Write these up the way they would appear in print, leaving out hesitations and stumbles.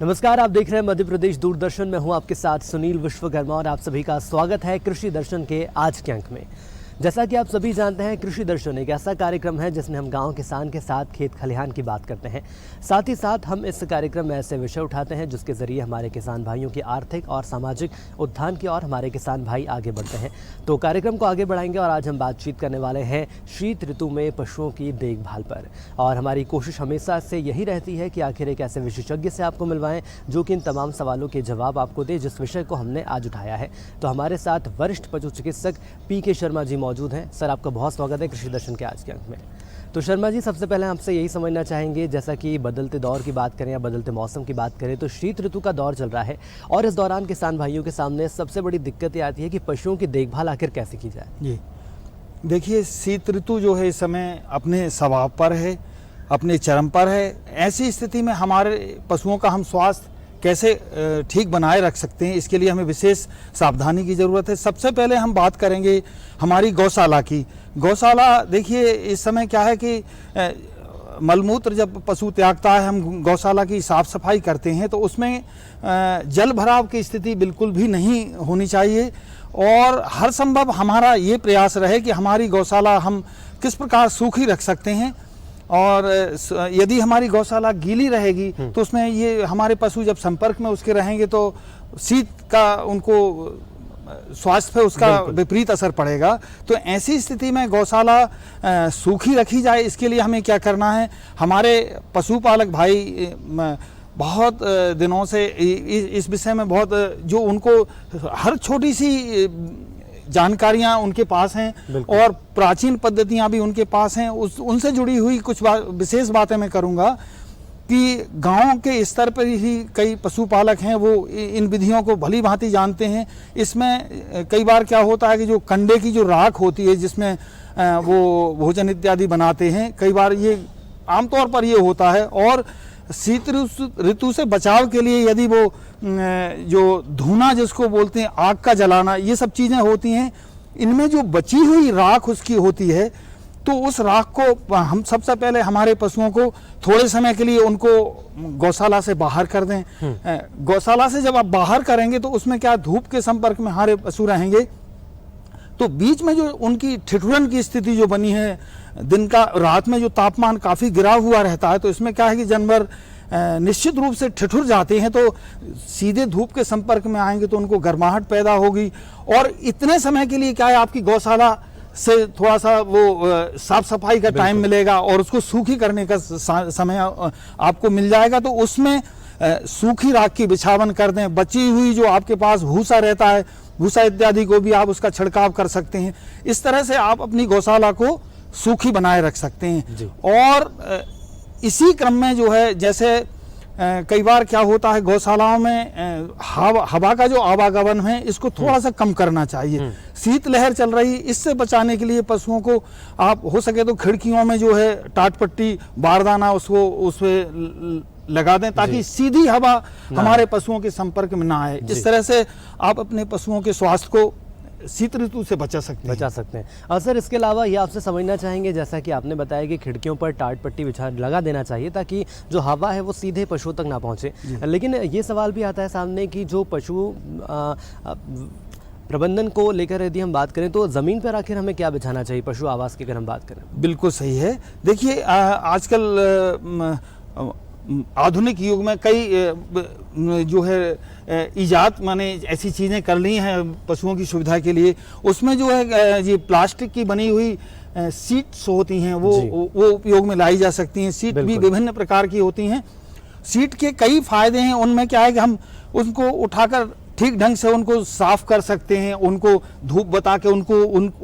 नमस्कार, आप देख रहे हैं मध्य प्रदेश दूरदर्शन में हूं आपके साथ सुनील विश्वकर्मा और आप सभी का स्वागत है कृषि दर्शन के आज के अंक में। जैसा कि आप सभी जानते हैं, कृषि दर्शन एक ऐसा कार्यक्रम है जिसमें हम गांव किसान के साथ खेत खलिहान की बात करते हैं। साथ ही साथ हम इस कार्यक्रम में ऐसे विषय उठाते हैं जिसके ज़रिए हमारे किसान भाइयों की आर्थिक और सामाजिक उत्थान की ओर हमारे किसान भाई आगे बढ़ते हैं। तो कार्यक्रम को आगे बढ़ाएंगे और आज हम बातचीत करने वाले हैं शीत ऋतु में पशुओं की देखभाल पर। और हमारी कोशिश हमेशा से यही रहती है कि आखिर एक ऐसे विशेषज्ञ से आपको मिलवाएं जो कि इन तमाम सवालों के जवाब आपको दे, जिस विषय को हमने आज उठाया है। तो हमारे साथ वरिष्ठ पशु चिकित्सक पीके शर्मा जी मौजूद हैं। सर, आपका बहुत स्वागत है कृषि दर्शन के आज के अंक में। तो शर्मा जी, सबसे पहले आपसे यही समझना चाहेंगे, जैसा कि बदलते दौर की बात करें या बदलते मौसम की बात करें, तो शीत ऋतु का दौर चल रहा है और इस दौरान किसान भाइयों के सामने सबसे बड़ी दिक्कत ये आती है कि पशुओं की देखभाल आखिर कैसे की जाए। जी देखिए, शीत ऋतु जो है इस समय अपने स्वभाव पर है, अपने चरम पर है। ऐसी स्थिति में हमारे पशुओं का हम स्वास्थ्य कैसे ठीक बनाए रख सकते हैं, इसके लिए हमें विशेष सावधानी की ज़रूरत है। सबसे पहले हम बात करेंगे हमारी गौशाला की। गौशाला देखिए, इस समय क्या है कि मलमूत्र जब पशु त्यागता है, हम गौशाला की साफ़ सफाई करते हैं तो उसमें जल भराव की स्थिति बिल्कुल भी नहीं होनी चाहिए। और हर संभव हमारा ये प्रयास रहे कि हमारी गौशाला हम किस प्रकार सूखी रख सकते हैं। और यदि हमारी गौशाला गीली रहेगी तो उसमें ये हमारे पशु जब संपर्क में उसके रहेंगे तो शीत का उनको स्वास्थ्य पे उसका विपरीत असर पड़ेगा। तो ऐसी स्थिति में गौशाला सूखी रखी जाए, इसके लिए हमें क्या करना है। हमारे पशुपालक भाई बहुत दिनों से इस विषय में बहुत जो उनको हर छोटी सी जानकारियां उनके पास हैं और प्राचीन पद्धतियां भी उनके पास हैं। उनसे जुड़ी हुई कुछ विशेष बातें मैं करूंगा कि गांव के स्तर पर ही कई पशुपालक हैं, वो इन विधियों को भली भांति जानते हैं। इसमें कई बार क्या होता है कि जो कंडे की जो राख होती है जिसमें वो भोजन इत्यादि बनाते हैं, कई बार ये आमतौर पर ये होता है। और शीत ऋतु से बचाव के लिए यदि वो जो धूना जिसको बोलते हैं, आग का जलाना, ये सब चीज़ें होती हैं, इनमें जो बची हुई राख उसकी होती है, तो उस राख को हम सबसे पहले हमारे पशुओं को थोड़े समय के लिए उनको गौशाला से बाहर कर दें। गौशाला से जब आप बाहर करेंगे तो उसमें क्या धूप के संपर्क में हमारे पशु रहेंगे, तो बीच में जो उनकी ठिठुरन की स्थिति जो बनी है, दिन का रात में जो तापमान काफ़ी गिरा हुआ रहता है, तो इसमें क्या है कि जानवर निश्चित रूप से ठिठुर जाते हैं। तो सीधे धूप के संपर्क में आएंगे तो उनको गर्माहट पैदा होगी। और इतने समय के लिए क्या है, आपकी गौशाला से थोड़ा सा वो साफ सफाई का टाइम मिलेगा और उसको सूखी करने का समय आपको मिल जाएगा। तो उसमें सूखी राख की बिछावन कर दें। बची हुई जो आपके पास भूसा रहता है, भूसा इत्यादि को भी आप उसका छिड़काव कर सकते हैं। इस तरह से आप अपनी गौशाला को सूखी बनाए रख सकते हैं। और इसी क्रम में जो है, जैसे कई बार क्या होता है गौशालाओं में हवा का जो आवागमन है इसको थोड़ा सा कम करना चाहिए। शीतलहर चल रही, इससे बचाने के लिए पशुओं को आप हो सके तो खिड़कियों में जो है टाट पट्टी बारदाना उसको उसमें लगा दें ताकि सीधी हवा हमारे पशुओं के संपर्क में ना आए। इस तरह से आप अपने पशुओं के स्वास्थ्य को शीत ऋतु से बचा सकते हैं। और सर, इसके अलावा ये आपसे समझना चाहेंगे, जैसा कि आपने बताया कि खिड़कियों पर टाट पट्टी लगा देना चाहिए ताकि जो हवा है वो सीधे पशुओं तक ना पहुंचे। लेकिन ये सवाल भी आता है सामने कि जो पशु प्रबंधन को लेकर यदि हम बात करें तो ज़मीन पर आखिर हमें क्या बिछाना चाहिए पशु आवास की अगर हम बात करें। बिल्कुल सही है। देखिए, आजकल आधुनिक युग में कई जो है इजाद माने ऐसी चीज़ें कर ली हैं पशुओं की सुविधा के लिए। उसमें जो है ये प्लास्टिक की बनी हुई सीट्स होती हैं वो उपयोग में लाई जा सकती हैं। सीट भी विभिन्न प्रकार की होती हैं। सीट के कई फायदे हैं। उनमें क्या है कि हम उनको उठाकर ठीक ढंग से उनको साफ कर सकते हैं, उनको धूप बता के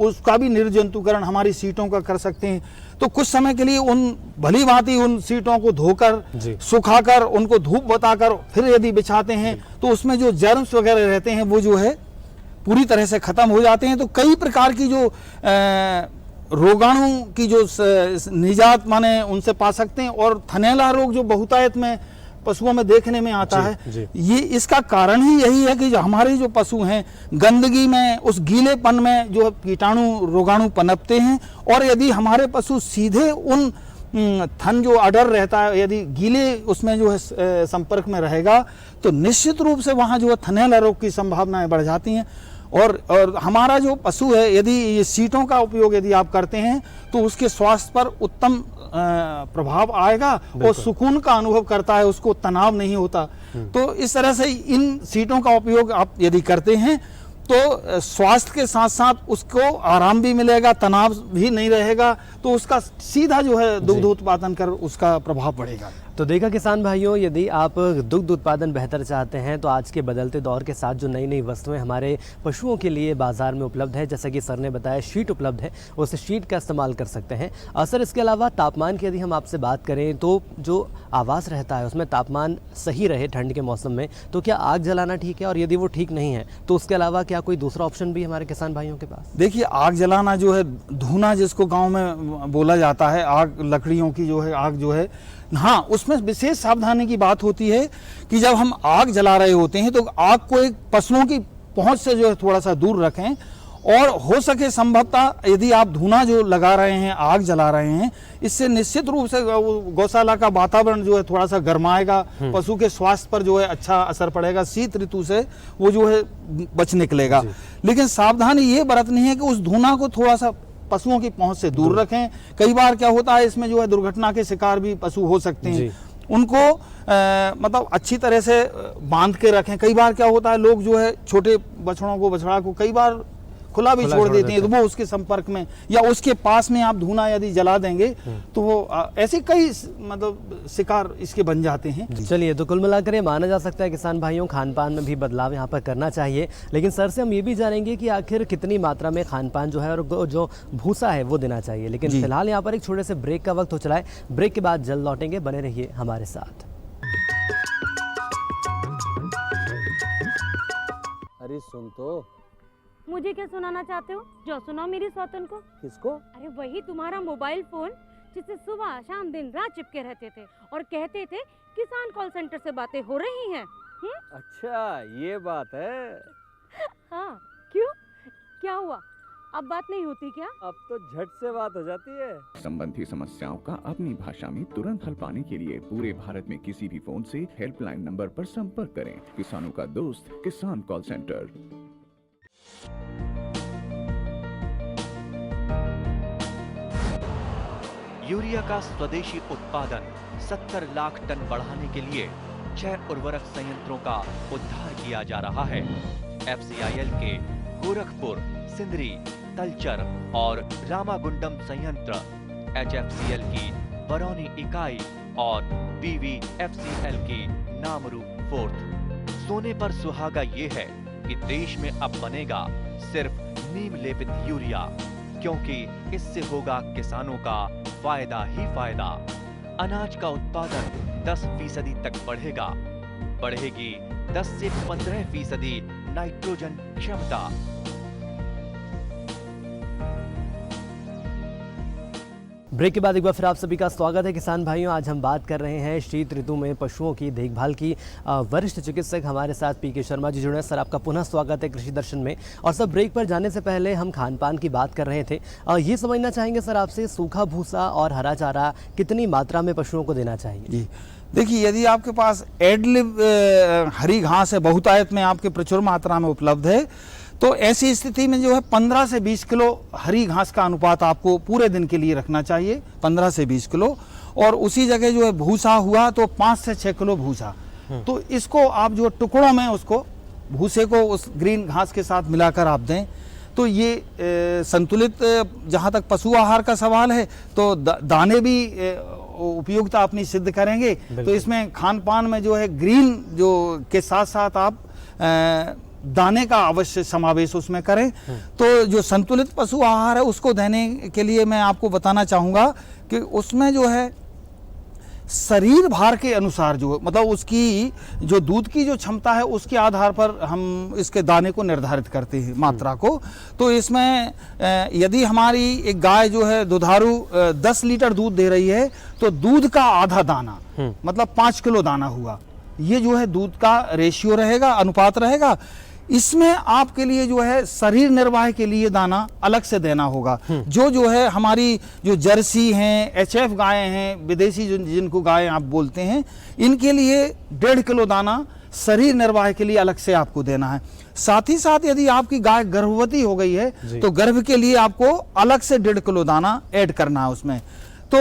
उसका भी निर्जंतुकरण हमारी सीटों का कर सकते हैं। तो कुछ समय के लिए उन भली भांति उन सीटों को धोकर जी। सुखाकर उनको धूप बताकर फिर यदि बिछाते हैं तो उसमें जो जर्म्स वगैरह रहते हैं वो जो है पूरी तरह से खत्म हो जाते हैं। तो कई प्रकार की जो रोगाणु की जो निजात माने उनसे पा सकते हैं। और थनैला रोग जो बहुतायत में पशुओं में देखने में आता जी। है, ये इसका कारण ही यही है कि जो हमारे जो पशु हैं गंदगी में, उस गीलेपन में जो कीटाणु रोगाणु पनपते हैं। और यदि हमारे पशु सीधे उन थन जो अडर रहता है यदि गीले उसमें जो है संपर्क में रहेगा तो निश्चित रूप से वहाँ जो है थनैला रोग की संभावनाएं बढ़ जाती हैं। और हमारा जो पशु है यदि ये सीटों का उपयोग यदि आप करते हैं तो उसके स्वास्थ्य पर उत्तम प्रभाव आएगा और सुकून का अनुभव करता है, उसको तनाव नहीं होता। तो इस तरह से इन सीटों का उपयोग आप यदि करते हैं तो स्वास्थ्य के साथ साथ उसको आराम भी मिलेगा, तनाव भी नहीं रहेगा, तो उसका सीधा जो है दुग्ध उत्पादन कर उसका प्रभाव बढ़ेगा। तो देखा किसान भाइयों, यदि आप दुग्ध उत्पादन बेहतर चाहते हैं तो आज के बदलते दौर के साथ जो नई नई वस्तुएं हमारे पशुओं के लिए बाजार में उपलब्ध है, जैसा कि सर ने बताया शीट उपलब्ध है, उस शीट का इस्तेमाल कर सकते हैं। सर इसके अलावा तापमान की यदि हम आपसे बात करें तो जो आवास रहता है उसमें तापमान सही रहे ठंड के मौसम में, तो क्या आग जलाना ठीक है? और यदि वो ठीक नहीं है तो उसके अलावा क्या कोई दूसरा ऑप्शन भी हमारे किसान भाइयों के पास? देखिए, आग जलाना जो है, धूना जिसको गाँव में बोला जाता है, आग लकड़ियों की जो है आग जो है, हाँ, उसमें विशेष सावधानी की बात होती है कि जब हम आग जला रहे होते हैं तो आग को एक पशुओं की पहुंच से जो है थोड़ा सा दूर रखें। और हो सके संभवतः यदि आप धूना जो लगा रहे हैं, आग जला रहे हैं, इससे निश्चित रूप से गौशाला का वातावरण जो है थोड़ा सा गर्माएगा, पशु के स्वास्थ्य पर जो है अच्छा असर पड़ेगा, शीत ऋतु से वो जो है बच निकलेगा। लेकिन सावधानी ये बरतनी है कि उस धूना को थोड़ा सा पशुओं की पहुंच से दूर रखें। कई बार क्या होता है, इसमें जो है दुर्घटना के शिकार भी पशु हो सकते हैं, उनको मतलब अच्छी तरह से बांध के रखें। कई बार क्या होता है, लोग जो है छोटे बछड़ा को कई बार खुला भी छोड़ देते हैं, तो वो उसके संपर्क में या उसके पास में आप धूना यदि जला देंगे तो वो ऐसे कई मतलब शिकार इसके बन जाते हैं। चलिए, तो कुल मिलाकर ये माना जा सकता है किसान भाइयों खान पान में भी बदलाव यहाँ पर करना चाहिए। लेकिन सर से हम ये भी जानेंगे कि आखिर कितनी मात्रा में खान पान जो है और जो भूसा है वो देना चाहिए। लेकिन फिलहाल यहाँ पर एक छोटे से ब्रेक का वक्त हो चला है। ब्रेक के बाद जल्द लौटेंगे, बने रहिए हमारे साथ। अरे सुन तो। मुझे क्या सुनाना चाहते हो? जो सुनाओ मेरी सौतन को। किसको? अरे वही तुम्हारा मोबाइल फोन जिससे सुबह शाम दिन रात चिपके रहते थे और कहते थे किसान कॉल सेंटर से बातें हो रही हैं। अच्छा, ये बात है। हाँ, क्यों? क्या हुआ? अब बात नहीं होती क्या? अब तो झट से बात हो जाती है। संबंधी समस्याओं का अपनी भाषा में तुरंत हल पाने के लिए पूरे भारत में किसी भी फोन से हेल्पलाइन नंबर पर संपर्क करें। किसानों का दोस्त किसान कॉल सेंटर। यूरिया का स्वदेशी उत्पादन 70 लाख टन बढ़ाने के लिए 6 उर्वरक संयंत्रों का उद्धार किया जा रहा है। FCIL के गोरखपुर, सिंदरी, तलचर और रामागुंडम संयंत्र, HFCL की बरौनी इकाई और BVFCL की नामरू फोर्थ। सोने पर सुहागा ये है कि देश में अब बनेगा सिर्फ नीम लेपित यूरिया, क्योंकि इससे होगा किसानों का फायदा ही फायदा। अनाज का उत्पादन 10% तक बढ़ेगा। बढ़ेगी 10 से 15% नाइट्रोजन क्षमता। ब्रेक के बाद एक बार फिर आप सभी का स्वागत है किसान भाइयों। आज हम बात कर रहे हैं शीत ऋतु में पशुओं की देखभाल की। वरिष्ठ चिकित्सक हमारे साथ PK शर्मा जी जुड़े हैं। सर, आपका पुनः स्वागत है कृषि दर्शन में। और सब ब्रेक पर जाने से पहले हम खान पान की बात कर रहे थे। ये समझना चाहेंगे सर आपसे, सूखा भूसा और हरा चारा कितनी मात्रा में पशुओं को देना चाहिए? जी देखिए, यदि आपके पास एडलिव हरी घास है, बहुतायत में आपके प्रचुर मात्रा में उपलब्ध है, तो ऐसी स्थिति में जो है 15 से 20 किलो हरी घास का अनुपात आपको पूरे दिन के लिए रखना चाहिए, 15 से 20 किलो। और उसी जगह जो है भूसा हुआ तो 5 से 6 किलो भूसा। तो इसको आप जो टुकड़ों में उसको भूसे को उस ग्रीन घास के साथ मिलाकर आप दें। तो ये संतुलित, जहाँ तक पशु आहार का सवाल है तो दाने भी उपयोगिता अपनी सिद्ध करेंगे। तो इसमें खान पान में जो है ग्रीन जो के साथ साथ आप दाने का अवश्य समावेश उसमें करें। तो जो संतुलित पशु आहार है उसको देने के लिए मैं आपको बताना चाहूँगा कि उसमें जो है शरीर भार के अनुसार जो मतलब उसकी जो दूध की जो क्षमता है उसके आधार पर हम इसके दाने को निर्धारित करते हैं, मात्रा को। तो इसमें यदि हमारी एक गाय जो है दुधारू 10 लीटर दूध दे रही है तो दूध का आधा दाना मतलब 5 किलो दाना हुआ, ये जो है दूध का रेशियो रहेगा, अनुपात रहेगा। इसमें आपके लिए जो है शरीर निर्वाह के लिए दाना अलग से देना होगा। जो है हमारी जो जर्सी हैं, एचएफ गायें हैं, विदेशी जिनको गायें आप बोलते हैं, इनके लिए 1.5 किलो दाना शरीर निर्वाह के लिए अलग से आपको देना है। साथ ही साथ यदि आपकी गाय गर्भवती हो गई है तो गर्भ के लिए आपको अलग से 1.5 किलो दाना ऐड करना है उसमें। तो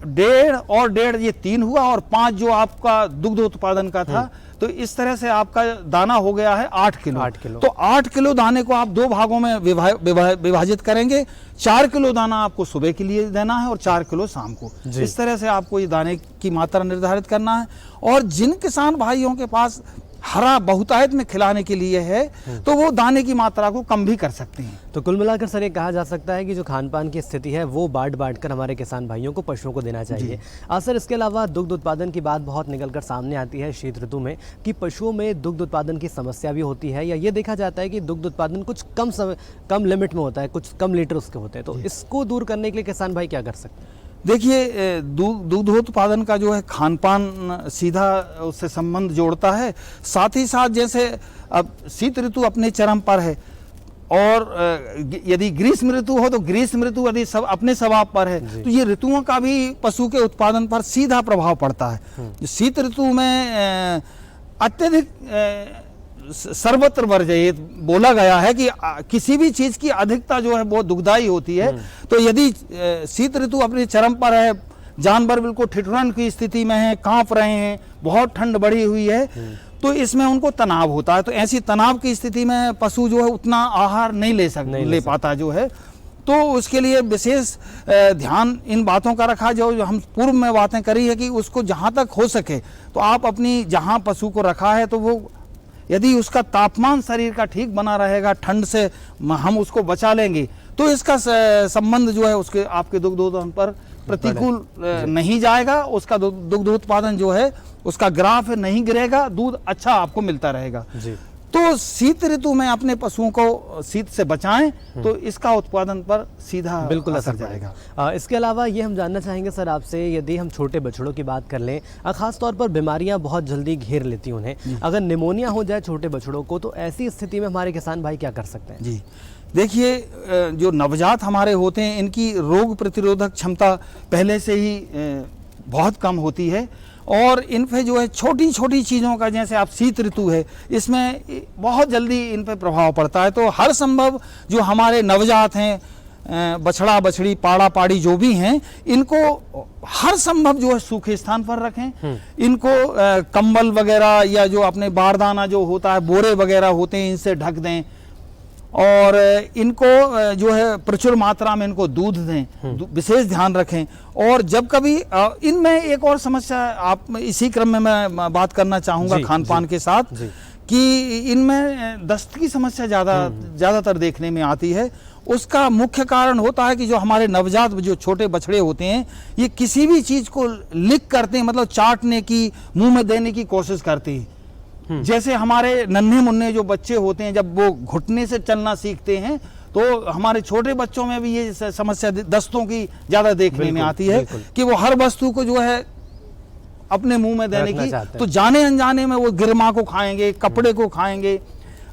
1.5 और 1.5 ये 3 हुआ, और 5 जो आपका दुग्ध उत्पादन का था, तो इस तरह से आपका दाना हो गया है 8 किलो। 8 किलो। तो 8 किलो दाने को आप 2 भागों में विभाजित करेंगे। 4 किलो दाना आपको सुबह के लिए देना है और 4 किलो शाम को। इस तरह से आपको ये दाने की मात्रा निर्धारित करना है। और जिन किसान भाइयों के पास हरा बहुतायत में खिलाने के लिए है तो वो दाने की मात्रा को कम भी कर सकते हैं। तो कुल मिलाकर सर ये कहा जा सकता है कि जो खान पान की स्थिति है वो बांट कर हमारे किसान भाइयों को पशुओं को देना चाहिए। सर इसके अलावा दुग्ध उत्पादन की बात बहुत निकल कर सामने आती है शीत ऋतु में कि पशुओं में दुग्ध उत्पादन की समस्या भी होती है, या ये देखा जाता है कि दुग्ध उत्पादन कुछ कम लिमिट में होता है, कुछ कम लीटर उसके होते हैं। तो इसको दूर करने के लिए किसान भाई क्या कर सकते हैं? देखिए, दूधोत्पादन का जो है खान पान सीधा उससे संबंध जोड़ता है। साथ ही साथ जैसे अब शीत ऋतु अपने चरम पर है और यदि ग्रीष्म ऋतु हो तो ग्रीष्म ऋतु यदि सब अपने स्वभाव पर है, तो ये ऋतुओं का भी पशु के उत्पादन पर सीधा प्रभाव पड़ता है। शीत ऋतु में अत्यधिक सर्वत्र वर्जयित बोला गया है कि किसी भी चीज की अधिकता जो है बहुत दुखदाई होती है। तो यदि शीत ऋतु अपने चरम पर है, जानवर बिल्कुल ठिठुरन की स्थिति में है, कांप रहे हैं, बहुत ठंड बढ़ी हुई है, तो इसमें उनको तनाव होता है। तो ऐसी तनाव की स्थिति में पशु जो है उतना आहार नहीं ले पाता जो है। तो उसके लिए विशेष ध्यान इन बातों का रखा जो हम पूर्व में बातें करी है कि उसको जहाँ तक हो सके तो आप अपनी जहाँ पशु को रखा है तो वो यदि उसका तापमान शरीर का ठीक बना रहेगा, ठंड से हम उसको बचा लेंगे, तो इसका संबंध जो है उसके आपके दुग्धोत्पादन पर प्रतिकूल नहीं जाएगा। उसका दुग्ध उत्पादन जो है उसका ग्राफ नहीं गिरेगा, दूध अच्छा आपको मिलता रहेगा। तो शीत ऋतु में अपने पशुओं को शीत से बचाएं तो इसका उत्पादन पर सीधा बिल्कुल असर जाएगा। इसके अलावा ये हम जानना चाहेंगे सर आपसे, यदि हम छोटे बछड़ों की बात कर लें, खास तौर पर बीमारियां बहुत जल्दी घेर लेती उन्हें, अगर निमोनिया हो जाए छोटे बछड़ों को, तो ऐसी स्थिति में हमारे किसान भाई क्या कर सकते हैं? जी देखिए, जो नवजात हमारे होते हैं इनकी रोग प्रतिरोधक क्षमता पहले से ही बहुत कम होती है, और इन पे जो है छोटी छोटी चीज़ों का, जैसे आप शीत ऋतु है, इसमें बहुत जल्दी इन पे प्रभाव पड़ता है। तो हर संभव जो हमारे नवजात हैं, बछड़ा बछड़ी पाड़ा पाड़ी जो भी हैं, इनको हर संभव जो है सूखे स्थान पर रखें। इनको कंबल वगैरह या जो अपने बारदाना जो होता है, बोरे वगैरह होते हैं, इनसे ढक दें, और इनको जो है प्रचुर मात्रा में इनको दूध दें, विशेष ध्यान रखें। और जब कभी इनमें एक और समस्या आप इसी क्रम में मैं बात करना चाहूँगा खान पान के साथ, कि इनमें दस्त की समस्या ज़्यादातर देखने में आती है। उसका मुख्य कारण होता है कि जो हमारे नवजात जो छोटे बछड़े होते हैं, ये किसी भी चीज़ को लिक करते हैं, मतलब चाटने की, मुँह में देने की कोशिश करते हैं। जैसे हमारे नन्हे मुन्ने जो बच्चे होते हैं, जब वो घुटने से चलना सीखते हैं, तो हमारे छोटे बच्चों में भी ये समस्या दस्तों की ज्यादा देखने में आती है कि वो हर वस्तु को जो है अपने मुंह में देने की, तो जाने अनजाने में वो गिरमा को खाएंगे, कपड़े को खाएंगे,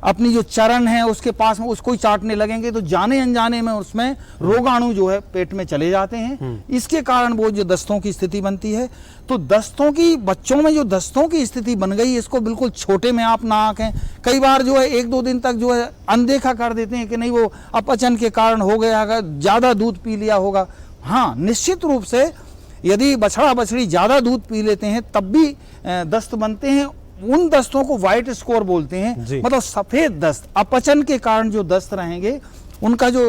अपनी जो चरण है उसके पास में उसको ही चाटने लगेंगे, तो जाने अनजाने में उसमें रोगाणु जो है पेट में चले जाते हैं। इसके कारण वो जो दस्तों की स्थिति बनती है। तो दस्तों की, बच्चों में जो दस्तों की स्थिति बन गई, इसको बिल्कुल छोटे में आप ना आंकें। कई बार जो है 1-2 दिन तक जो है अनदेखा कर देते हैं कि नहीं वो अपचन के कारण हो गया, ज़्यादा दूध पी लिया होगा। हाँ, निश्चित रूप से यदि बछड़ा बछड़ी ज़्यादा दूध पी लेते हैं तब भी दस्त बनते हैं। उन दस्तों को व्हाइट स्कोर बोलते हैं, मतलब सफेद दस्त। अपचन के कारण जो दस्त रहेंगे उनका जो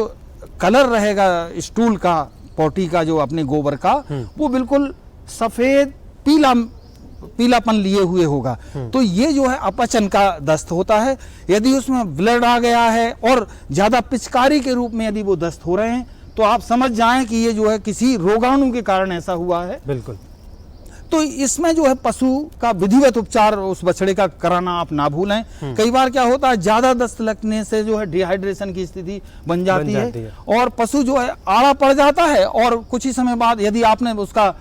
कलर रहेगा स्टूल का, पोटी का, जो अपने गोबर का, वो बिल्कुल सफेद पीला पीलापन लिए हुए होगा, तो ये जो है अपचन का दस्त होता है। यदि उसमें ब्लड आ गया है और ज़्यादा पिचकारी के रूप में यदि वो दस्त हो रहे हैं, तो आप समझ जाएं कि ये जो है किसी रोगाणु के कारण ऐसा हुआ है। बिल्कुल। तो इसमें जो है पशु का विधिवत उपचार उस बछड़े का कराना आप ना भूलें। कई बार क्या होता है, ज्यादा दस्त लगने से जो है डिहाइड्रेशन की स्थिति बन जाती है और पशु जो है आड़ा पड़ जाता है, और कुछ ही समय बाद यदि आपने उसका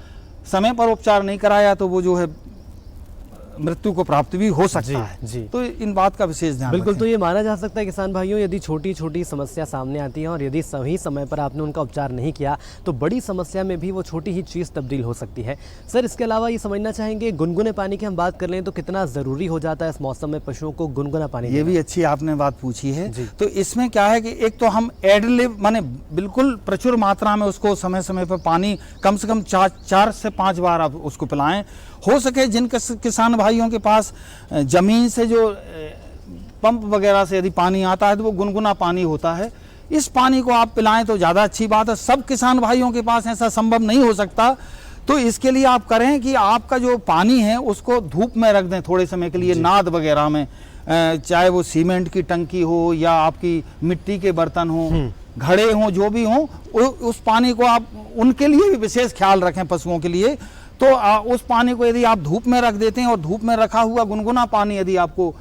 समय पर उपचार नहीं कराया तो वो जो है मृत्यु को प्राप्त भी हो सकता है। जी। तो इन बात का विशेष ध्यान बिल्कुल। रखें। तो ये माना जा सकता है किसान भाइयों, यदि छोटी छोटी समस्या सामने आती है और यदि सही समय पर आपने उनका उपचार नहीं किया तो बड़ी समस्या में भी वो छोटी ही चीज़ तब्दील हो सकती है। सर, इसके अलावा ये समझना चाहेंगे, गुनगुने पानी की हम बात कर लें तो कितना ज़रूरी हो जाता है इस मौसम में पशुओं को गुनगुना पानी ये देना? भी अच्छी आपने बात पूछी है। जी। तो इसमें क्या है कि एक तो हम एडलिव माने बिल्कुल प्रचुर मात्रा में उसको समय समय पर पानी कम से कम 4 से 5 बार आप उसको पिलाएं। हो सके जिन किसान भाइयों के पास जमीन से जो पंप वगैरह से यदि पानी आता है तो वो गुनगुना पानी होता है, इस पानी को आप पिलाएं तो ज़्यादा अच्छी बात है। सब किसान भाइयों के पास ऐसा संभव नहीं हो सकता, तो इसके लिए आप करें कि आपका जो पानी है उसको धूप में रख दें थोड़े समय के लिए, नाद वगैरह में, चाहे वो सीमेंट की टंकी हो या आपकी मिट्टी के बर्तन हो, घड़े हों, जो भी हों, उस पानी को आप उनके लिए भी विशेष ख्याल रखें पशुओं के लिए। तो उस पानी को यदि आप धूप में रख देते हैं और धूप में रखा हुआ गुनगुना पानी यदि आपको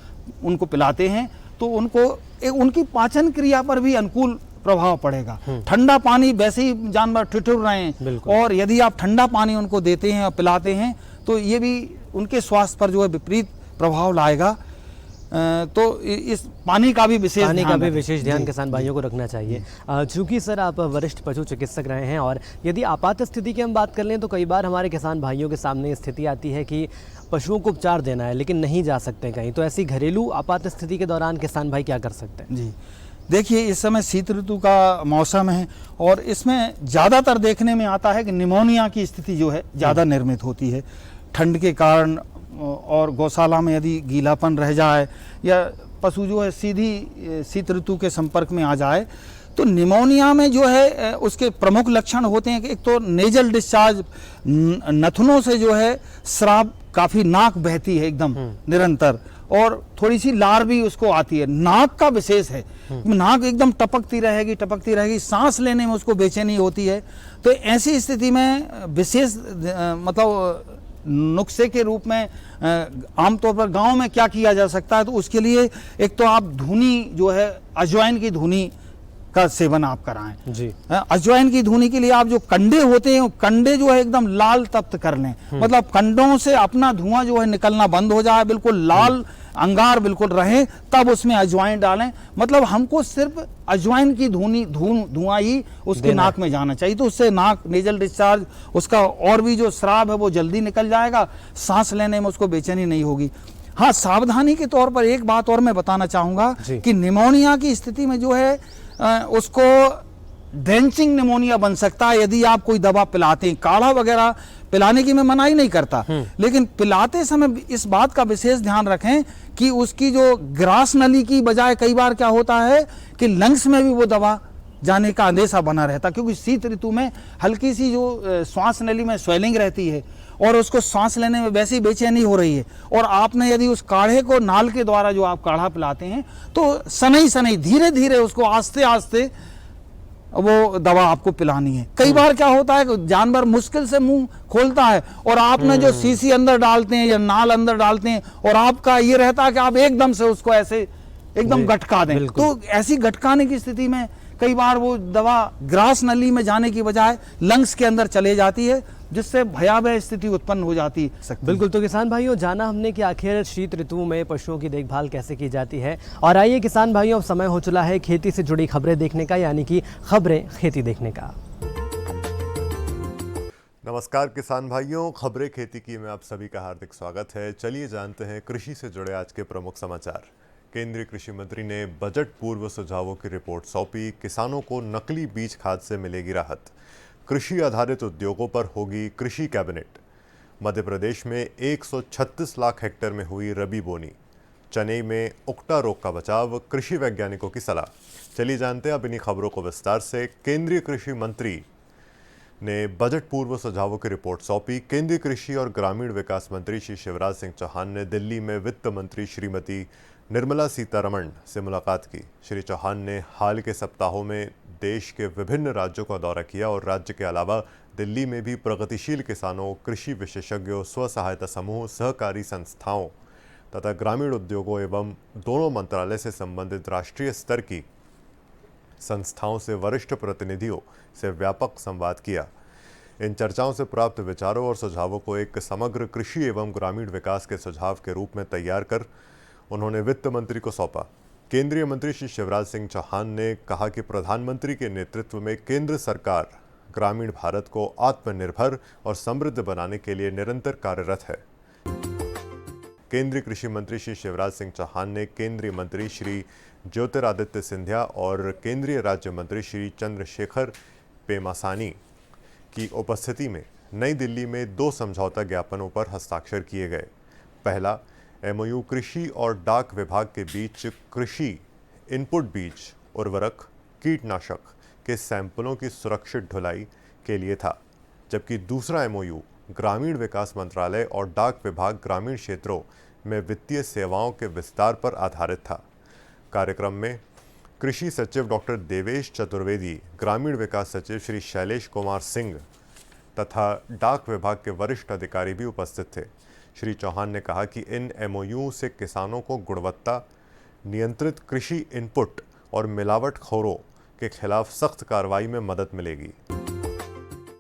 उनको पिलाते हैं तो उनकी पाचन क्रिया पर भी अनुकूल प्रभाव पड़ेगा। ठंडा पानी वैसे ही जानवर ठिठुर रहे हैं, और यदि आप ठंडा पानी उनको देते हैं और पिलाते हैं तो ये भी उनके स्वास्थ्य पर जो है विपरीत प्रभाव लाएगा। तो इस पानी का भी विशेष ध्यान किसान भाइयों को रखना चाहिए। चूंकि सर आप वरिष्ठ पशु चिकित्सक रहे हैं, और यदि आपात स्थिति की हम बात कर लें तो कई बार हमारे किसान भाइयों के सामने स्थिति आती है कि पशुओं को उपचार देना है लेकिन नहीं जा सकते कहीं, तो ऐसी घरेलू आपात स्थिति के दौरान किसान भाई क्या कर सकते हैं? जी देखिए, इस समय शीत ऋतु का मौसम है और इसमें ज़्यादातर देखने में आता है कि निमोनिया की स्थिति जो है ज़्यादा निर्मित होती है ठंड के कारण, और गौशाला में यदि गीलापन रह जाए या पशु जो है सीधी शीत ऋतु के संपर्क में आ जाए तो निमोनिया में जो है उसके प्रमुख लक्षण होते हैं कि एक तो नेजल डिस्चार्ज, नथुनों से जो है स्राव, काफ़ी नाक बहती है एकदम निरंतर, और थोड़ी सी लार भी उसको आती है। नाक का विशेष है, नाक एकदम टपकती रहेगी, सांस लेने में उसको बेचैनी होती है। तो ऐसी स्थिति में विशेष मतलब नुस्खे के रूप में आमतौर पर गांव में क्या किया जा सकता है, तो उसके लिए एक तो आप धुनी जो है अजवाइन की धुनी का सेवन आप कराएं। जी। अजवाइन की धुनी के लिए आप जो कंडे होते हैं, कंडे जो है एकदम लाल तप्त कर लें, मतलब कंडों से अपना धुआं जो है निकलना बंद हो जाए, बिल्कुल लाल अंगार बिल्कुल रहे, तब उसमें अजवाइन डालें। मतलब हमको सिर्फ अजवाइन की धुआं ही उसके नाक में जाना चाहिए, तो उससे नाक नेजल डिस्चार्ज उसका और भी जो स्राव है वो जल्दी निकल जाएगा, सांस लेने में उसको बेचैनी नहीं होगी। हाँ, सावधानी के तौर पर एक बात और मैं बताना चाहूँगा कि निमोनिया की स्थिति में जो है उसको ड्रेंचिंग निमोनिया बन सकता है यदि आप कोई दवा पिलाते हैं। काढ़ा वगैरह पिलाने की मैं मनाही नहीं करता, लेकिन पिलाते समय इस बात का विशेष ध्यान रखें कि उसकी जो ग्रास नली की बजाय कई बार क्या होता है कि लंग्स में भी वो दवा जाने का अंदेशा बना रहता, क्योंकि शीत ऋतु में हल्की सी जो श्वास नली में स्वेलिंग रहती है और उसको सांस लेने में वैसी बेचैनी हो रही है, और आपने यदि उस काढ़े को नाल के द्वारा जो आप काढ़ा पिलाते हैं तो सनई धीरे धीरे उसको आस्ते आस्ते वो दवा आपको पिलानी है। कई बार क्या होता है कि जानवर मुश्किल से मुंह खोलता है और आपने जो शीशी अंदर डालते हैं या नाल अंदर डालते हैं, और आपका ये रहता है कि आप एकदम से उसको ऐसे एकदम गटका दें, तो ऐसी गटकाने की स्थिति में कई बार वो दवा ग्रास नली में जाने की बजाय लंग्स के अंदर चले जाती है, जिससे भयावह स्थिति उत्पन्न हो जाती है। बिल्कुल। तो किसान भाइयों, जाना हमने कि आखिर शीत ऋतु में पशुओं की देखभाल कैसे की जाती है, और आइए किसान भाइयों, अब समय हो चला है खेती से जुड़ी खबरें देखने का, यानी कि खबरें खेती देखने का। नमस्कार किसान भाइयों, खबरें खेती की में आप सभी का हार्दिक स्वागत है। चलिए जानते हैं कृषि से जुड़े आज के प्रमुख समाचार। केंद्रीय कृषि मंत्री ने बजट पूर्व सुझावों की रिपोर्ट सौंपी। किसानों को नकली बीज खाद से मिलेगी राहत। कृषि आधारित उद्योगों पर होगी कृषि कैबिनेट। मध्य प्रदेश में 136 लाख हेक्टेयर में हुई रबी बोनी। चेन्नई में उक्टा रोग का बचाव, कृषि वैज्ञानिकों की सलाह। चलिए जानते हैं अब इन्हीं खबरों को विस्तार से। केंद्रीय कृषि मंत्री ने बजट पूर्व सुझावों की रिपोर्ट सौंपी। केंद्रीय कृषि और ग्रामीण विकास मंत्री श्री शिवराज सिंह चौहान ने दिल्ली में वित्त मंत्री श्रीमती निर्मला सीतारमण से मुलाकात की। श्री चौहान ने हाल के सप्ताहों में देश के विभिन्न राज्यों का दौरा किया और राज्य के अलावा दिल्ली में भी प्रगतिशील किसानों, कृषि विशेषज्ञों, स्व सहायता समूह, सहकारी संस्थाओं तथा ग्रामीण उद्योगों एवं दोनों मंत्रालय से संबंधित राष्ट्रीय स्तर की संस्थाओं से वरिष्ठ प्रतिनिधियों से व्यापक संवाद किया। इन चर्चाओं से प्राप्त विचारों और सुझावों को एक समग्र कृषि एवं ग्रामीण विकास के सुझाव के रूप में तैयार कर उन्होंने वित्त मंत्री को सौंपा। केंद्रीय मंत्री श्री शिवराज सिंह चौहान ने कहा कि प्रधानमंत्री के नेतृत्व में केंद्र सरकार ग्रामीण भारत को आत्मनिर्भर और समृद्ध बनाने के लिए निरंतर कार्यरत है। केंद्रीय कृषि मंत्री श्री शिवराज सिंह चौहान ने केंद्रीय मंत्री श्री ज्योतिरादित्य सिंधिया और केंद्रीय राज्य मंत्री श्री चंद्रशेखर पेमासानी की उपस्थिति में नई दिल्ली में 2 समझौता ज्ञापनों पर हस्ताक्षर किए गए। पहला एमओयू कृषि और डाक विभाग के बीच कृषि इनपुट बीज, उर्वरक, कीटनाशक के सैंपलों की सुरक्षित ढुलाई के लिए था, जबकि दूसरा एमओयू ग्रामीण विकास मंत्रालय और डाक विभाग ग्रामीण क्षेत्रों में वित्तीय सेवाओं के विस्तार पर आधारित था। कार्यक्रम में कृषि सचिव डॉक्टर देवेश चतुर्वेदी, ग्रामीण विकास सचिव श्री शैलेश कुमार सिंह तथा डाक विभाग के वरिष्ठ अधिकारी भी उपस्थित थे। श्री चौहान ने कहा कि इन एमओयू से किसानों को गुणवत्ता नियंत्रित कृषि इनपुट और मिलावटखोरों के खिलाफ सख्त कार्रवाई में मदद मिलेगी।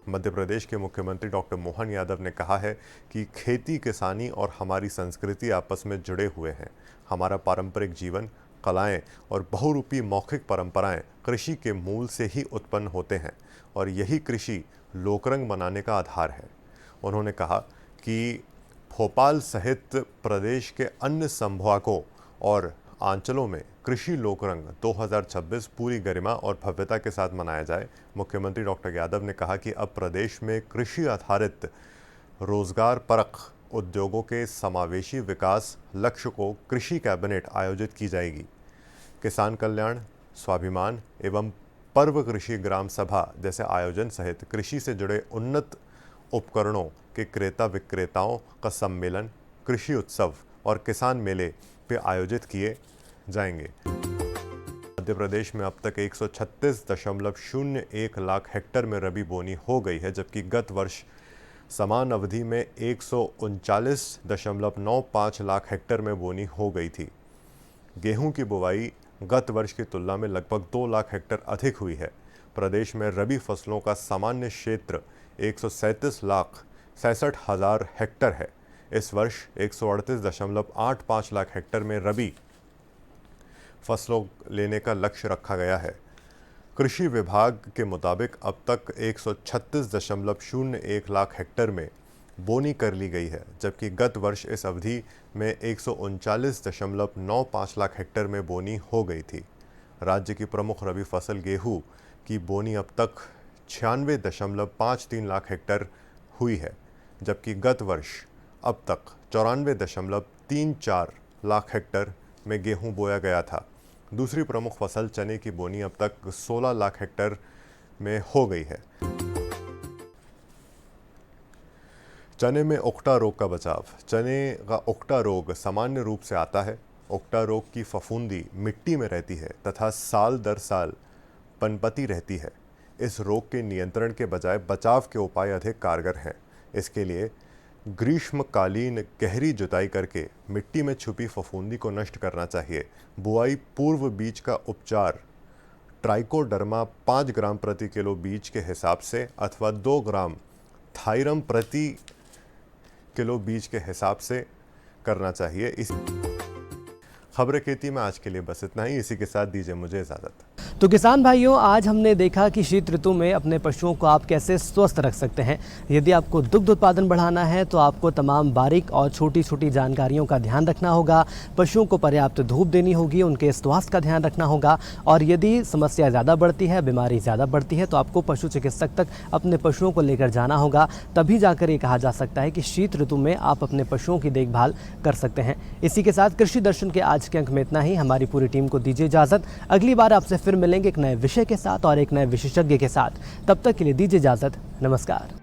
मध्य प्रदेश के मुख्यमंत्री डॉक्टर मोहन यादव ने कहा है कि खेती, किसानी और हमारी संस्कृति आपस में जुड़े हुए हैं। हमारा पारंपरिक जीवन, कलाएं और बहुरूपी मौखिक परंपराएं कृषि के मूल से ही उत्पन्न होते हैं और यही कृषि लोकरंग बनाने का आधार है। उन्होंने कहा कि भोपाल सहित प्रदेश के अन्य संभागों और आंचलों में कृषि लोकरंग 2026 पूरी गरिमा और भव्यता के साथ मनाया जाए। मुख्यमंत्री डॉक्टर यादव ने कहा कि अब प्रदेश में कृषि आधारित रोजगार परक उद्योगों के समावेशी विकास लक्ष्य को कृषि कैबिनेट आयोजित की जाएगी। किसान कल्याण, स्वाभिमान एवं पर्व कृषि ग्राम सभा जैसे आयोजन सहित कृषि से जुड़े उन्नत उपकरणों के क्रेता विक्रेताओं का सम्मेलन, कृषि उत्सव और किसान मेले पे आयोजित किए जाएंगे। मध्य प्रदेश में अब तक 136.01 लाख हेक्टेयर में रबी बोनी हो गई है, जबकि गत वर्ष समान अवधि में 139.95 लाख हेक्टेयर में बोनी हो गई थी। गेहूं की बुवाई गत वर्ष की तुलना में लगभग 2 लाख हेक्टेयर अधिक हुई है। प्रदेश में रबी फसलों का सामान्य क्षेत्र 137,67,000 हेक्टेयर है। इस वर्ष 138.85 लाख हेक्टेयर में रबी फसलों लेने का लक्ष्य रखा गया है। कृषि विभाग के मुताबिक अब तक 136.01 लाख हेक्टेयर में बोनी कर ली गई है, जबकि गत वर्ष इस अवधि में 139.95 लाख हेक्टेयर में बोनी हो गई थी। राज्य की प्रमुख रबी फसल गेहूं की बोनी अब तक 96.53 लाख हेक्टेयर हुई है, जबकि गत वर्ष अब तक 94.34 लाख हेक्टेयर में गेहूं बोया गया था। दूसरी प्रमुख फसल चने की बोनी अब तक 16 लाख हेक्टेयर में हो गई है। चने में उकटा रोग का बचाव। चने का उकटा रोग सामान्य रूप से आता है। उकटा रोग की फफूंदी मिट्टी में रहती है तथा साल दर साल पनपती रहती है। इस रोग के नियंत्रण के बजाय बचाव के उपाय अधिक कारगर हैं। इसके लिए ग्रीष्मकालीन गहरी जुताई करके मिट्टी में छुपी फफूंदी को नष्ट करना चाहिए। बुआई पूर्व बीज का उपचार ट्राइकोडर्मा 5 ग्राम प्रति किलो बीज के हिसाब से अथवा 2 ग्राम थायरम प्रति किलो बीज के हिसाब से करना चाहिए। इस खबरें खेती में आज के लिए बस इतना ही। इसी के साथ दीजिए मुझे इजाज़त। तो किसान भाइयों, आज हमने देखा कि शीत ऋतु में अपने पशुओं को आप कैसे स्वस्थ रख सकते हैं। यदि आपको दुग्ध उत्पादन बढ़ाना है तो आपको तमाम बारीक और छोटी छोटी जानकारियों का ध्यान रखना होगा। पशुओं को पर्याप्त धूप देनी होगी, उनके स्वास्थ्य का ध्यान रखना होगा और यदि समस्या ज़्यादा बढ़ती है, बीमारी ज़्यादा बढ़ती है तो आपको पशु चिकित्सक तक अपने पशुओं को लेकर जाना होगा। तभी जाकर ये कहा जा सकता है कि शीत ऋतु में आप अपने पशुओं की देखभाल कर सकते हैं। इसी के साथ कृषि दर्शन के आज के अंक में इतना ही। हमारी पूरी टीम को दीजिए इजाज़त। अगली बार आपसे फिर मिलेंगे मिलेंगे एक नए विषय के साथ और एक नए विशेषज्ञ के साथ। तब तक के लिए दीजिए इजाजत। नमस्कार।